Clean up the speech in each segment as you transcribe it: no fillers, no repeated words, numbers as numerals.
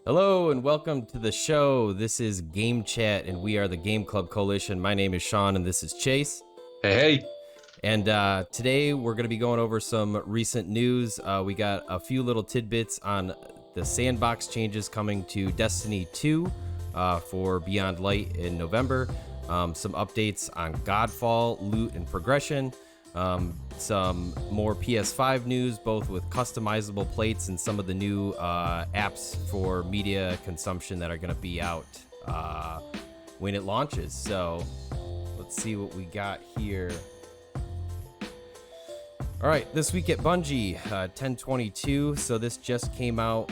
Hello and welcome to the show. This is Game Chat and we are the Game Club Coalition. My name is Sean and this is Chase. Hey. And today we're going to be going over some recent news. We got a few little tidbits on the sandbox changes coming to Destiny 2 for Beyond Light in November. Some updates on Godfall, loot, and progression. Some more PS5 news, both with customizable plates and some of the new apps for media consumption that are going to be out when it launches. So let's see what we got here. All right, this week at Bungie, 10/22. So this just came out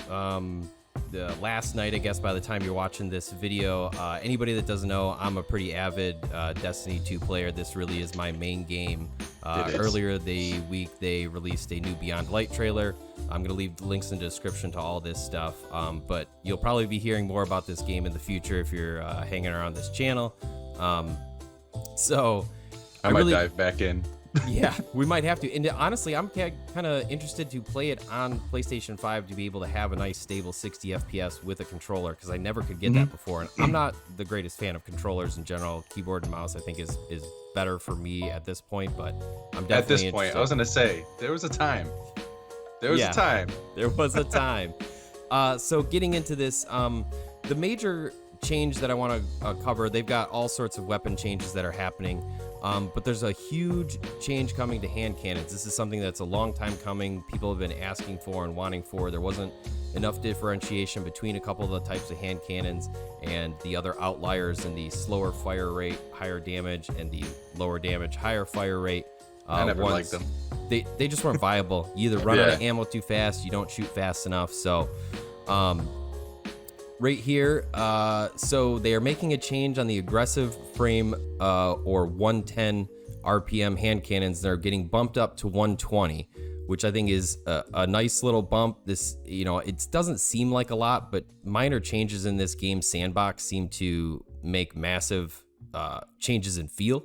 the last night, I guess, by the time you're watching this video. Anybody that doesn't know, I'm a pretty avid Destiny 2 player. This really is my main game. Earlier the week, they released a new Beyond Light trailer. I'm going to leave the links in the description to all this stuff. But you'll probably be hearing more about this game in the future if you're hanging around this channel. So I might dive back in. Yeah, we might have to. And honestly, I'm kind of interested to play it on PlayStation 5 to be able to have a nice stable 60 FPS with a controller, because I never could get that before. And I'm not the greatest fan of controllers in general. Keyboard and mouse, I think, is better for me at this point, but I'm definitely at this point, interested. I was going to say, there was a time. There was a time. So getting into this, the major change that I want to cover, they've got all sorts of weapon changes that are happening. But there's a huge change coming to hand cannons. This is something that's a long time coming. People have been asking for and wanting for. There wasn't enough differentiation between a couple of the types of hand cannons and the other outliers in the slower fire rate, higher damage, and the lower damage, higher fire rate. I never liked them. They just weren't viable. You either run out of ammo too fast, you don't shoot fast enough. So, right here, so they are making a change on the aggressive frame or 110 RPM hand cannons. They're getting bumped up to 120, which I think is a nice little bump. This, it doesn't seem like a lot, but minor changes in this game sandbox seem to make massive changes in feel.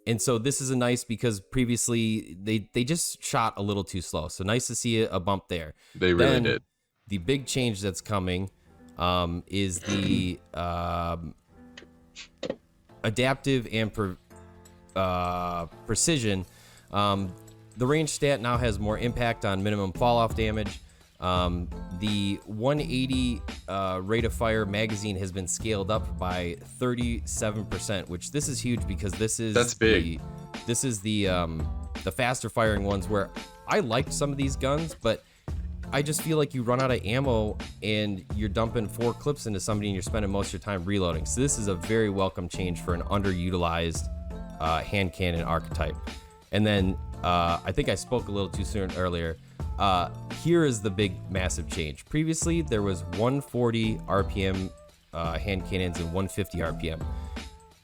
And so this is a nice, because previously they just shot a little too slow. So nice to see a bump there. They really did. The big change that's coming is the adaptive and precision. The range stat now has more impact on minimum fall-off damage. The 180 rate of fire magazine has been scaled up by 37%, which this is huge, because that's big. This is the faster firing ones, where I liked some of these guns, but I just feel like you run out of ammo and you're dumping 4 clips into somebody and you're spending most of your time reloading. So this is a very welcome change for an underutilized hand cannon archetype. And then I think I spoke a little too soon earlier. Here is the big massive change. Previously, there was 140 RPM hand cannons and 150 RPM.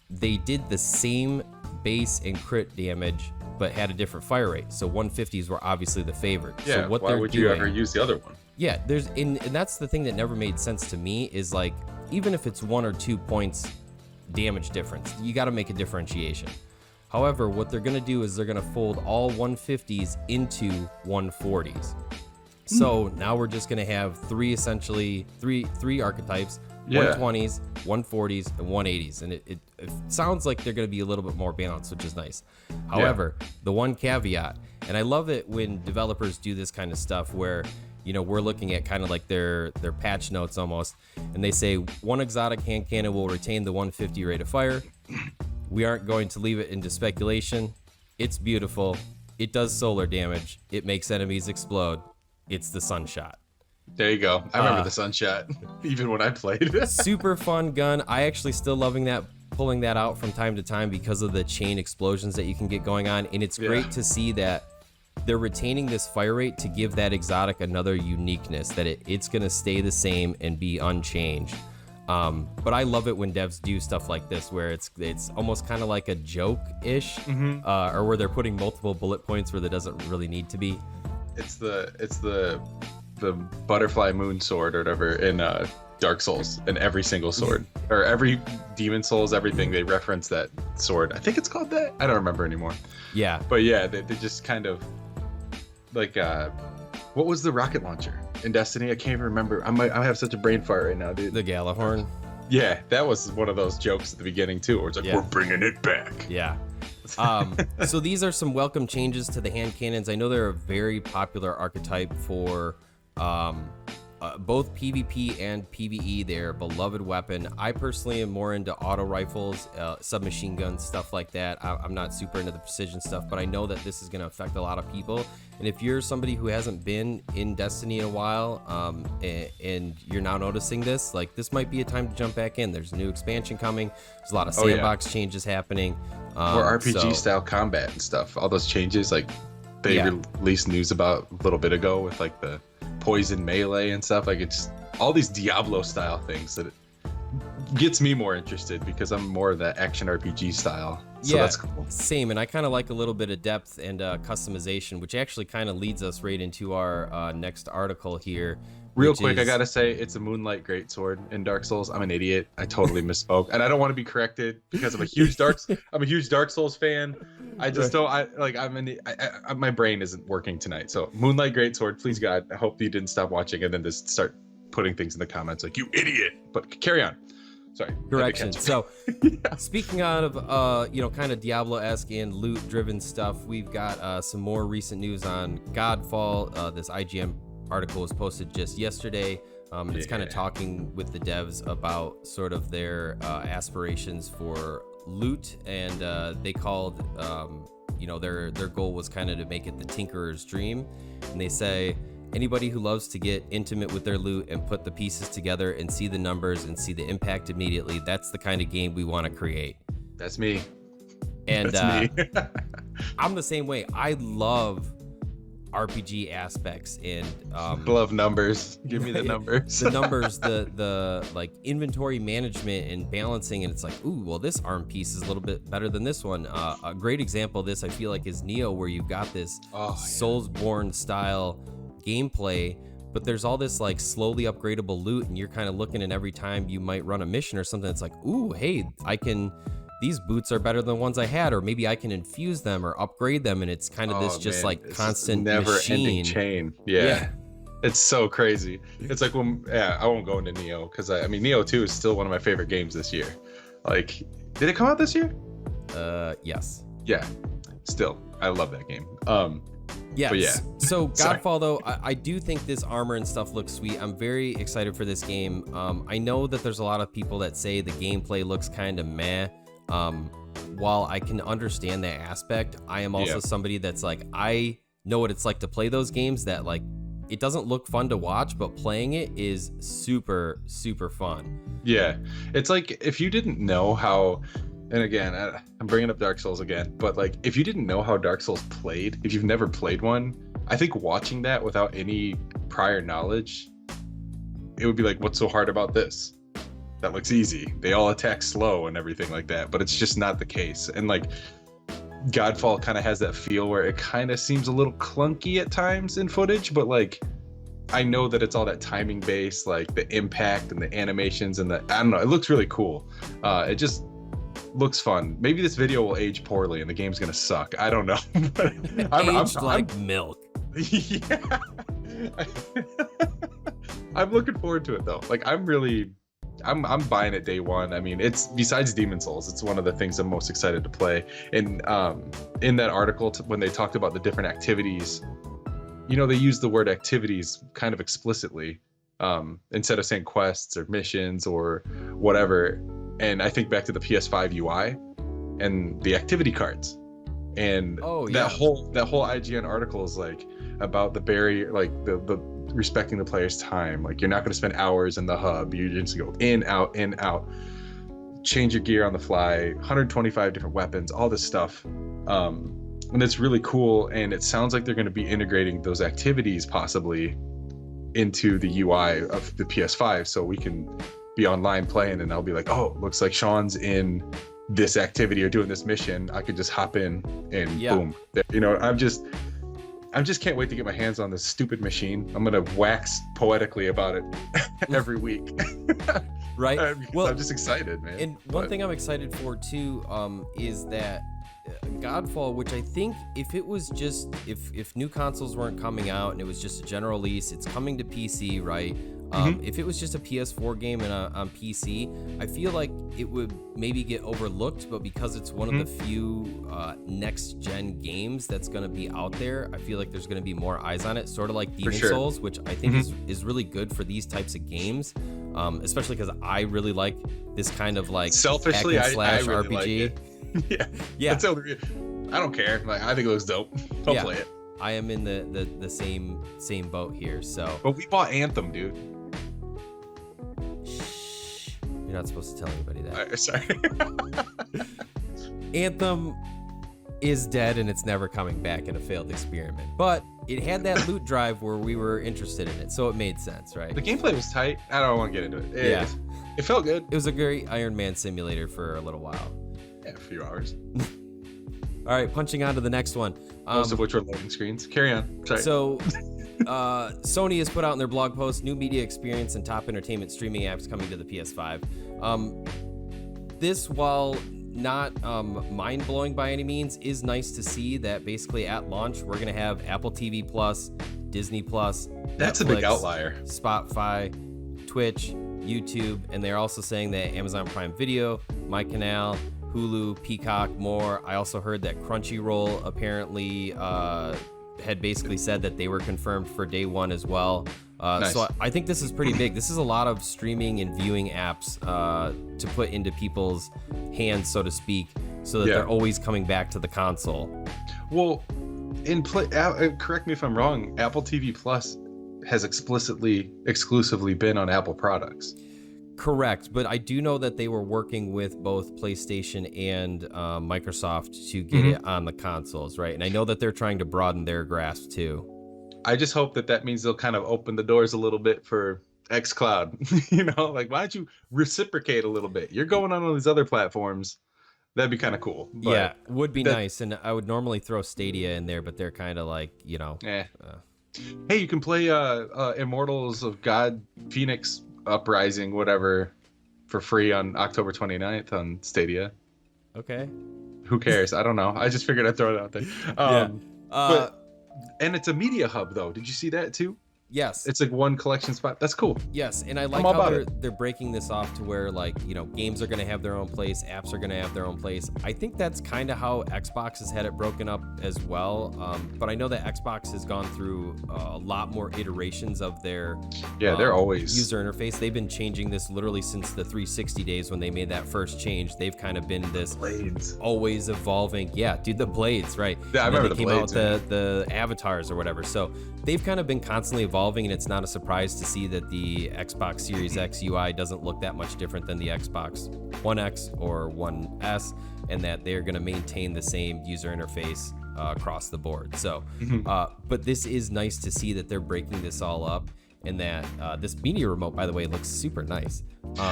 They did the same base and crit damage, but had a different fire rate. So 150s were obviously the favorite. Yeah, so what why would you ever use the other one? Yeah, and that's the thing that never made sense to me, is like, even if it's 1 or 2 points damage difference, you got to make a differentiation. However, what they're going to do is they're going to fold all 150s into 140s. So now we're just going to have three archetypes, 120s, 140s, and 180s. And it sounds like they're going to be a little bit more balanced, which is nice. However, the one caveat, and I love it when developers do this kind of stuff where, we're looking at kind of like their patch notes almost, and they say one exotic hand cannon will retain the 150 rate of fire. We aren't going to leave it into speculation. It's beautiful. It does solar damage. It makes enemies explode. It's the Sunshot. There you go. I remember the Sunshot, even when I played. Super fun gun. I actually still loving that, pulling that out from time to time because of the chain explosions that you can get going on. And it's great to see that they're retaining this fire rate to give that exotic another uniqueness, that it's going to stay the same and be unchanged. But I love it when devs do stuff like this, where it's almost kind of like a joke-ish, or where they're putting multiple bullet points where there doesn't really need to be. It's the butterfly moon sword or whatever in Dark Souls, and every single sword or every Demon Souls, everything, they reference that sword. I think it's called that. I don't remember anymore. Yeah. But yeah, they just kind of like What was the rocket launcher in Destiny? I can't even remember. I have such a brain fart right now, dude. The Galahorn. Yeah, that was one of those jokes at the beginning too, where it's like, we're bringing it back. Yeah. So these are some welcome changes to the hand cannons. I know they're a very popular archetype for both PvP and PvE. They're a beloved weapon. I personally am more into auto rifles, submachine guns, stuff like that. I'm not super into the precision stuff, but I know that this is going to affect a lot of people. And if you're somebody who hasn't been in Destiny in a while, and you're now noticing this, like, this might be a time to jump back in. There's a new expansion coming. There's a lot of sandbox changes happening. Or RPG style combat and stuff. All those changes, like they released news about a little bit ago with like the poison melee and stuff. Like, it's all these Diablo style things that it gets me more interested, because I'm more of that action RPG style. So that's cool. Same. And I kind of like a little bit of depth and customization, which actually kind of leads us right into our next article here. Real quick, I gotta say, it's a Moonlight Greatsword in Dark Souls. I'm an idiot. I totally misspoke, and I don't want to be corrected because I'm a huge Dark Souls fan. I just don't. My brain isn't working tonight. So Moonlight Greatsword, please God, I hope you didn't stop watching and then just start putting things in the comments like, you idiot. But carry on. Sorry. Correction. So, speaking out of kind of Diablo-esque and loot-driven stuff, we've got some more recent news on Godfall. This IGN article was posted just yesterday. It's kind of talking with the devs about sort of their aspirations for loot, and they called their goal was kind of to make it the tinkerer's dream. And they say, anybody who loves to get intimate with their loot and put the pieces together and see the numbers and see the impact immediately, that's the kind of game we want to create. That's me. And that's me. I'm the same way. I love RPG aspects and love numbers. Give me the numbers. The numbers, the like inventory management and balancing, and it's like, ooh, well, this arm piece is a little bit better than this one. A great example of this, I feel like, is Neo, where you've got this Soulsborne style gameplay, but there's all this like slowly upgradable loot, and you're kind of looking, and every time you might run a mission or something, it's like, ooh, hey, these boots are better than ones I had, or maybe I can infuse them or upgrade them, and it's kind of this like constant never-ending chain. Yeah. It's so crazy. It's like I won't go into Neo, because I mean Neo 2 is still one of my favorite games this year. Like, did it come out this year? Yes. Yeah. Still, I love that game. Yes. So Godfall, though, I do think this armor and stuff looks sweet. I'm very excited for this game. I know that there's a lot of people that say the gameplay looks kind of meh. While I can understand that aspect, I am also somebody that's like, I know what it's like to play those games that, like, it doesn't look fun to watch, but playing it is super, super fun. Yeah. It's like, if you didn't know how, and again, I'm bringing up Dark Souls again, but like, if you didn't know how Dark Souls played, if you've never played one, I think watching that without any prior knowledge, it would be like, what's so hard about this? That looks easy. They all attack slow and everything like that, but it's just not the case. And like, Godfall kind of has that feel where it kind of seems a little clunky at times in footage, but like, I know that it's all that timing based, like the impact and the animations and I don't know, it looks really cool. It just looks fun. Maybe this video will age poorly and the game's gonna suck. I don't know. But I'm like milk. Yeah. I'm looking forward to it though. Like, I'm buying it day one. I mean, it's, besides Demon Souls, it's one of the things I'm most excited to play. And in that article, when they talked about the different activities, they use the word activities kind of explicitly, instead of saying quests or missions or whatever. And I think back to the PS5 UI and the activity cards. And that whole IGN article is like about the barrier, like the respecting the player's time. Like, you're not going to spend hours in the hub. You're just going to go in, out, change your gear on the fly, 125 different weapons, all this stuff. And it's really cool. And it sounds like they're going to be integrating those activities possibly into the UI of the PS5. So we can be online playing and I'll be like, oh, looks like Sean's in this activity or doing this mission. I could just hop in and boom. I just can't wait to get my hands on this stupid machine. I'm gonna wax poetically about it every week. Right. Well, I'm just excited, man. And one thing I'm excited for too is that Godfall, which I think if it was just if new consoles weren't coming out and it was just a general release, it's coming to PC, right? If it was just a PS4 game and on PC, I feel like it would maybe get overlooked, but because it's one of the few next gen games that's going to be out there, I feel like there's going to be more eyes on it, sort of like Demon Souls, which I think is really good for these types of games, especially because I really like this kind of like selfishly hack and slash I really RPG. like it. Yeah. That's I don't care. Like, I think it looks dope. I'll play it. I am in the same boat here. So, but we bought Anthem, dude. You're not supposed to tell anybody that. Sorry. Anthem is dead and it's never coming back in a failed experiment. But it had that loot drive where we were interested in it, so it made sense, right? The gameplay was tight. I don't want to get into it. It felt good. It was a great Iron Man simulator for a little while. Yeah, a few hours. All right, punching on to the next one. Most of which were loading screens. Carry on. Sorry. So, Sony has put out in their blog post new media experience and top entertainment streaming apps coming to the PS5. This, while not mind-blowing by any means, is nice to see that basically at launch we're going to have Apple TV Plus, Disney Plus, that's Netflix, a big outlier. Spotify, Twitch, YouTube, and they're also saying that Amazon Prime Video, My Canal, Hulu, Peacock, more. I also heard that Crunchyroll apparently had basically said that they were confirmed for day one as well. Nice. So I think this is pretty big. This is a lot of streaming and viewing apps to put into people's hands, so to speak, so that they're always coming back to the console. Well, correct me if I'm wrong, Apple TV Plus has exclusively been on Apple products. Correct, but I do know that they were working with both PlayStation and Microsoft to get it on the consoles, right? And I know that they're trying to broaden their grasp too. I just hope that means they'll kind of open the doors a little bit for xCloud. You know, like, why don't you reciprocate a little bit? You're going on all these other platforms. That'd be kind of cool. But yeah, would be nice. And I would normally throw Stadia in there, but they're kind of like, you know. Hey, you can play Immortals of God Phoenix Uprising, whatever, for free on October 29th on Stadia. Okay. Who cares? I don't know. I just figured I'd throw it out there. And it's a media hub, though. Did you see that too? Yes. It's like one collection spot. That's cool. Yes, and I like how they're breaking this off to where, like, you know, games are going to have their own place, apps are going to have their own place. I think that's kind of how Xbox has had it broken up as well. But I know that Xbox has gone through a lot more iterations of their they're always user interface. They've been changing this literally since the 360 days when they made that first change. They've kind of been this blades, always evolving. Yeah, dude, the blades, right? Yeah, I remember they came blades, out with the avatars or whatever. So they've kind of been constantly evolving, and it's not a surprise to see that the Xbox Series X UI doesn't look that much different than the Xbox One X or One S, and that they're going to maintain the same user interface across the board. So, but this is nice to see that they're breaking this all up, and that this media remote, by the way, looks super nice.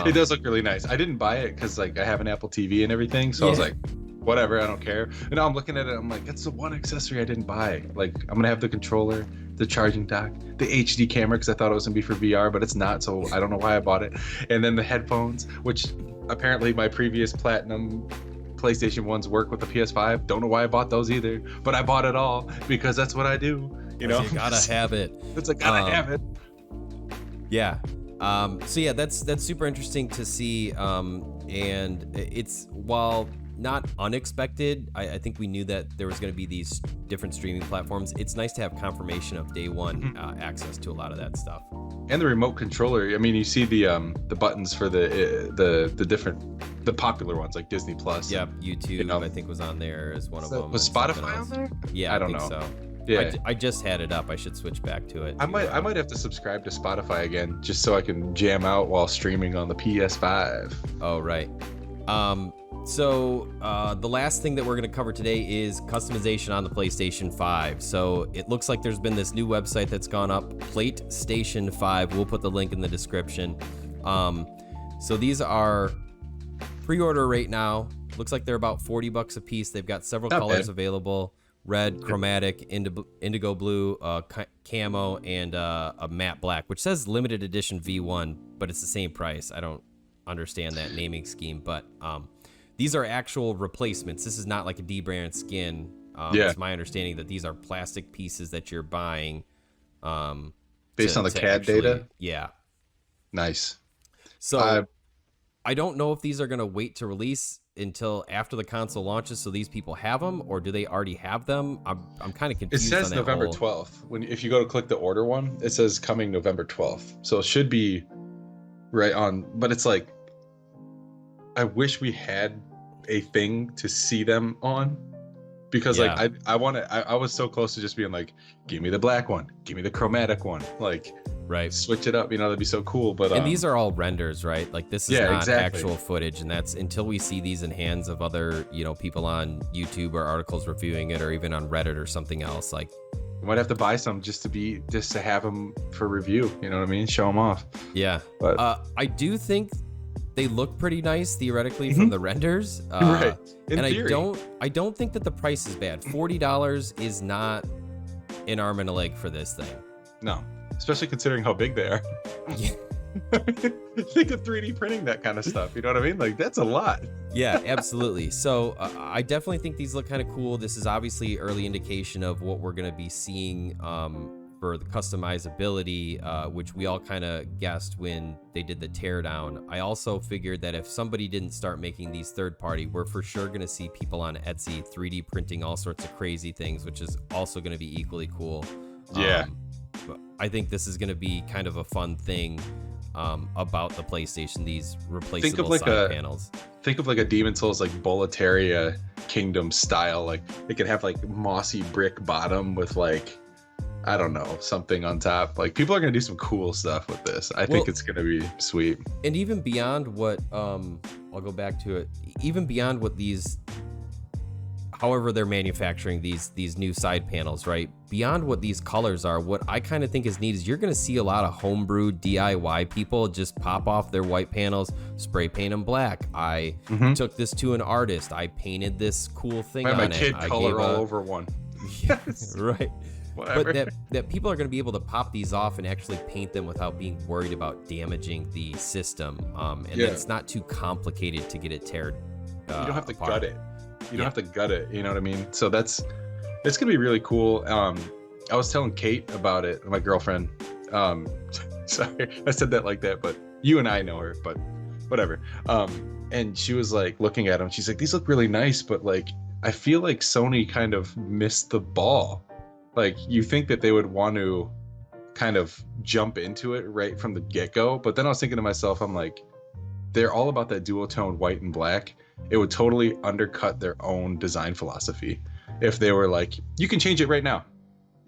It does look really nice. I didn't buy it because, like, I have an Apple TV and everything, so I was like, whatever, I don't care. And now I'm looking at it, I'm like, that's the one accessory I didn't buy. Like, I'm gonna have the controller, the charging dock, the HD camera, because I thought it was gonna be for VR, but it's not, so I don't know why I bought it. And then the headphones, which apparently my previous Platinum PlayStation 1s work with the PS5. Don't know why I bought those either, but I bought it all because that's what I do. You know, you gotta have it. It's like, gotta have it. Yeah. So yeah, that's super interesting to see. And it's, while not unexpected, I think we knew that there was going to be these different streaming platforms. It's nice to have confirmation of day one access to a lot of that stuff. And the remote controller. I mean, you see the buttons for the popular ones like Disney Plus. Yep, YouTube. You know, I think was on there as one of them. Was Spotify on there? Yeah, I don't think know. So. Yeah, I just had it up. I should switch back to it. I might have to subscribe to Spotify again just so I can jam out while streaming on the PS5. Oh, right. So the last thing that we're going to cover today is customization on the PlayStation 5. So it looks like there's been this new website that's gone up, Plate Station 5. We'll put the link in the description. So these are pre-order right now. Looks like they're about $40 a piece. They've got several colors available: red, chromatic, indigo blue, camo, and a matte black, which says limited edition V1, but it's the same price. I don't understand that naming scheme, but these are actual replacements. This is not like a debranded skin. It's my understanding that these are plastic pieces that you're buying. Based on the CAD data? Yeah. Nice. So I don't know if these are going to wait to release until after the console launches so these people have them, or do they already have them? I'm kind of confused. It says on that November 12th. If you go to click the order one, it says coming November 12th. So it should be right on, but it's like, I wish we had a thing to see them on, because like I was so close to just being like, give me the black one, give me the chromatic one, like switch it up, that'd be so cool. But and these are all renders, right? Like this is not actual footage, and that's until we see these in hands of other people on YouTube or articles reviewing it, or even on Reddit or something else. Like you might have to buy some just to have them for review, you know what I mean, show them off. But I do think they look pretty nice theoretically from the renders, right? In and theory. I don't think that the price is bad. $40 is not an arm and a leg for this thing. No, especially considering how big they are. Yeah. Think of 3D printing that kind of stuff. You know what I mean? Like that's a lot. Yeah, absolutely. So I definitely think these look kind of cool. This is obviously early indication of what we're going to be seeing for the customizability, which we all kind of guessed when they did the teardown. I also figured that if somebody didn't start making these third party, we're for sure going to see people on Etsy 3D printing all sorts of crazy things, which is also going to be equally cool. Yeah. I think this is going to be kind of a fun thing about the PlayStation, these replaceable side panels. Think of like a Demon Souls like Boletaria Kingdom style. Like it could have like mossy brick bottom with like, I don't know, something on top. Like people are gonna do some cool stuff with this. I think it's gonna be sweet. And even beyond what I'll go back to it, even beyond what these, however they're manufacturing these new side panels, right? Beyond what these colors are, what I kind of think is neat is you're gonna see a lot of homebrew DIY people just pop off their white panels, spray paint them black. I took this to an artist. I painted this cool thing on it. My kid color all over one. Yes. Right. Whatever. But that people are going to be able to pop these off and actually paint them without being worried about damaging the system. And it's not too complicated to get it teared. You don't have to apart. gut it. You don't have to gut it. You know what I mean? So it's going to be really cool. I was telling Kate about it, my girlfriend. Sorry, I said that like that, but you and I know her, but whatever. And she was like looking at them. She's like, these look really nice, but like, I feel like Sony kind of missed the ball. Like you think that they would want to kind of jump into it right from the get-go, but then I was thinking to myself, I'm like, they're all about that dual tone white and black. It would totally undercut their own design philosophy if they were like, you can change it right now.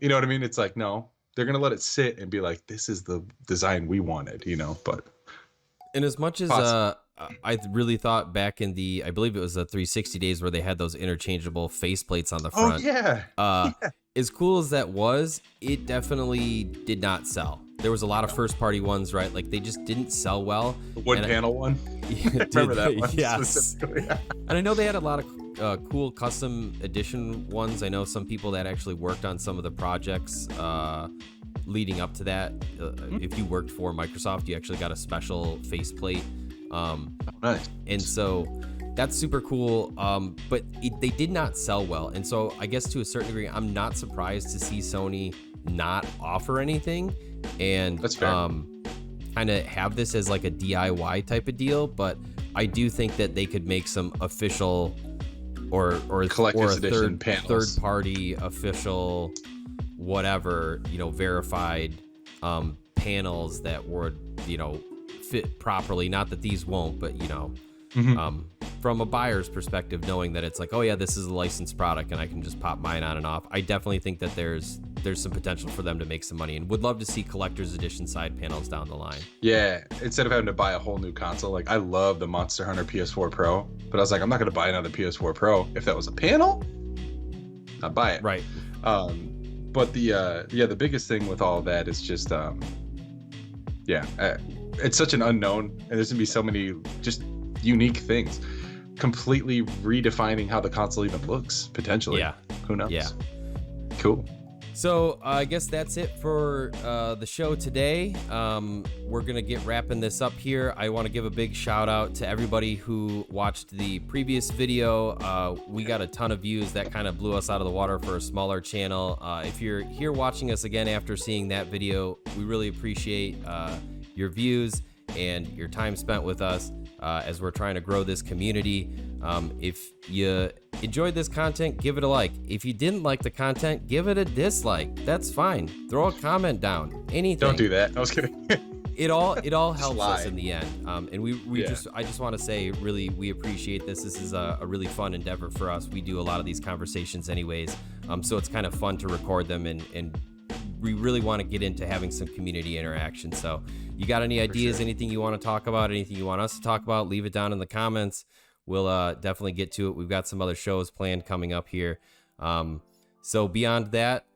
You know what I mean? It's like, no, they're gonna let it sit and be like, this is the design we wanted, but and as much as I really thought back in I believe it was the 360 days where they had those interchangeable faceplates on the front. Oh yeah. As cool as that was, it definitely did not sell. There was a lot of first-party ones, right? Like they just didn't sell well. The wood panel one. Remember that one? Yes. And I know they had a lot of cool custom edition ones. I know some people that actually worked on some of the projects leading up to that. If you worked for Microsoft, you actually got a special faceplate. Nice. And so that's super cool, but they did not sell well. And so I guess to a certain degree, I'm not surprised to see Sony not offer anything and kind of have this as like a DIY type of deal. But I do think that they could make some official or collector's edition third party official whatever, verified panels that would, fit properly. Not that these won't, but from a buyer's perspective, knowing that it's like, oh yeah, this is a licensed product and I can just pop mine on and off. I definitely think that there's some potential for them to make some money, and would love to see collector's edition side panels down the line. Yeah, instead of having to buy a whole new console. Like I love the Monster Hunter PS4 Pro, but I was like, I'm not going to buy another PS4 Pro. If that was a panel, I'd buy it. Right. But the biggest thing with all of that is just it's such an unknown, and there's gonna be so many just unique things, completely redefining how the console even looks potentially. Yeah. Who knows? Yeah. Cool. So I guess that's it for the show today. We're going to get wrapping this up here. I want to give a big shout out to everybody who watched the previous video. We got a ton of views. That kind of blew us out of the water for a smaller channel. If you're here watching us again after seeing that video, we really appreciate your views and your time spent with us as we're trying to grow this community. If you enjoyed this content, give it a like. If you didn't like the content, give it a dislike. That's fine. Throw a comment down. Anything. Don't do that. I was kidding. It all helps us lie. in the end. And I just want to say, really, we appreciate this. This is a really fun endeavor for us. We do a lot of these conversations anyways. So it's kind of fun to record them, and we really want to get into having some community interaction. So you got any ideas, anything you want to talk about, anything you want us to talk about, leave it down in the comments. We'll definitely get to it. We've got some other shows planned coming up here. So beyond that,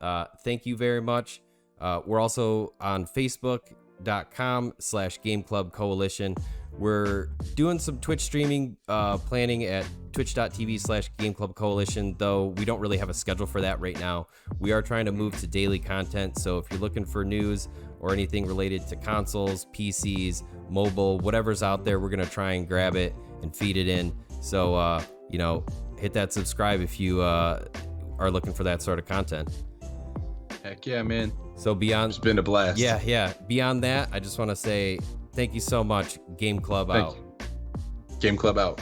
thank you very much. We're also on Facebook.com/Game Club Coalition. We're doing some Twitch streaming, planning at twitch.tv/Game Club Coalition, though we don't really have a schedule for that right now. We are trying to move to daily content, so if you're looking for news or anything related to consoles, PCs, mobile, whatever's out there, we're going to try and grab it and feed it in. So, hit that subscribe if you are looking for that sort of content. Heck yeah, man. So beyond... It's been a blast. Yeah. Beyond that, I just want to say thank you so much. Game Club out. Game Club out.